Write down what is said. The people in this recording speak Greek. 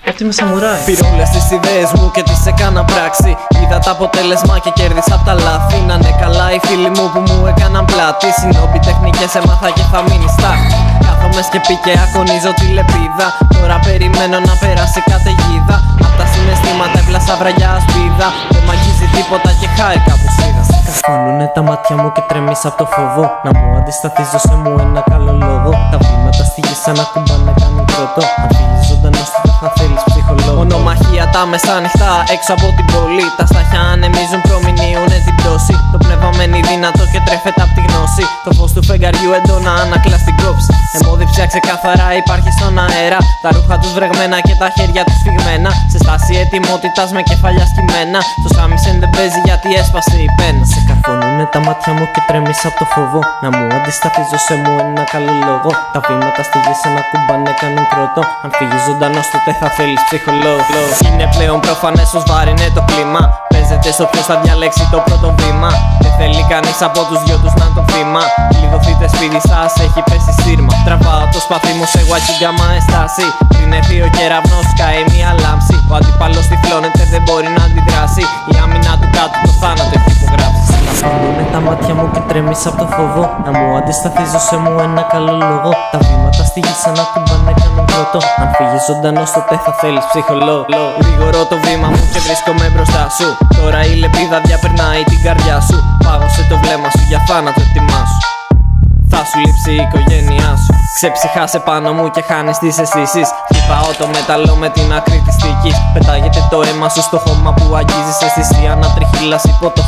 Γιατί είμαι σαμουράι. Πήρε όλες τις ιδέες μου και τις έκανα πράξη. Είδα το αποτέλεσμα και κέρδισα απ' τα λάθη. Να είναι καλά οι φίλοι μου που μου έκαναν πλάτη. Συνόμπι τεχνικές έμαθα και θα μείνει στάχτη. Κάθομαι σκεπή και ακονίζω τη λεπίδα. Τώρα περιμένω να περάσει καταιγίδα. Απ' τα συναισθήματα έπλασα βραγιά ασπίδα. Δεν μ' αγγίζει τίποτα και χάρηκα που σίδα. Καφώνουνε τα μάτια μου και τρέμεις απ' το φόβο. Να μου αντισταθείς, δώσε μου ένα καλό λόγο. Τα βήματα στη γη σαν να κουμπάνε κάνουν πρώτο. Αν φύγεις ζωντανός τότε θα θέλεις ψυχολόγο. Μονομαχία τα μεσάνυχτα έξω από την πόλη. Τα στάχια ανεμίζουν, προμηνύουνε την πτώση. Το πνεύμα μένει δυνατό και τρέφεται απ' τη γνώση. Το φως του φεγγαριού έντονα ανακλά στην κόψη. Αιμόδειψια ξεκάθαρα υπάρχει στον αέρα. Τα ρούχα τους βρεγμένα και τα χέρια τους φυγμένα. Σε στάση ετοιμότητας με κεφαλιά σκυμμένα. Το σάμισεν δεν παίζει γιατί έσπασε η πένα. Σε καρφώνουνε τα μάτια μου και τρέμεις απ' το φόβο. Να μου αντισταθείς, δώσε μου ένα καλό λόγο. Τα βήματα στη γη σαν να κουμπάνε κάνουν κρότο. Αν φύγεις ζωντανός τότε θα θέλεις ψυχολόγο. Είναι πλέον προφανές ως βάρινε το κλίμα. Παίζεται στο ποιος θα διαλέξει το πρώτο βήμα. Δεν θέλει κανείς από τους δυο τους να το θύμα. Κλειδωθείτε σπίτι σας, έχει πέσει σύρμα. Τραβάω το σπαθί μου σε γουακιγκάμα εστάση. Πριν έρθει ο κεραυνός καεί μια λάμψη. Ο αντίπαλος τυφλώνεται, δεν μπορεί να αντιδράσει. Η άμυνα του κάτω το θάνατο έχει υπογράψει. Καφώνουνε τα μάτια μου και τρέμεις απ' το φόβο. Να μου αντισταθείς, δώσε μου ένα καλό λόγο. Τα βήματα στη γη σαν να κουμπάνε κάνουν πρώτο. Αν φύγεις ζωντανός τότε θα θέλεις ψυχολόγο. Γρήγορο το βήμα μου και βρίσκομαι μπροστά σου. Τώρα η λεπίδα διαπερνάει την καρδιά σου. Πάγωσε το βλέμμα σου για θάνατο, ετοιμάσου. Θα σου λείψει η οικογένειά σου. Ξεψυχάσαι πάνω μου και χάνεις τις αισθήσεις. Χτυπάω το μέταλλο με την άκρη της θήκης. Πετάγεται το αίμα σου στο χώμα που αγγίζεις. Αισθησία να τριχύλας υπό το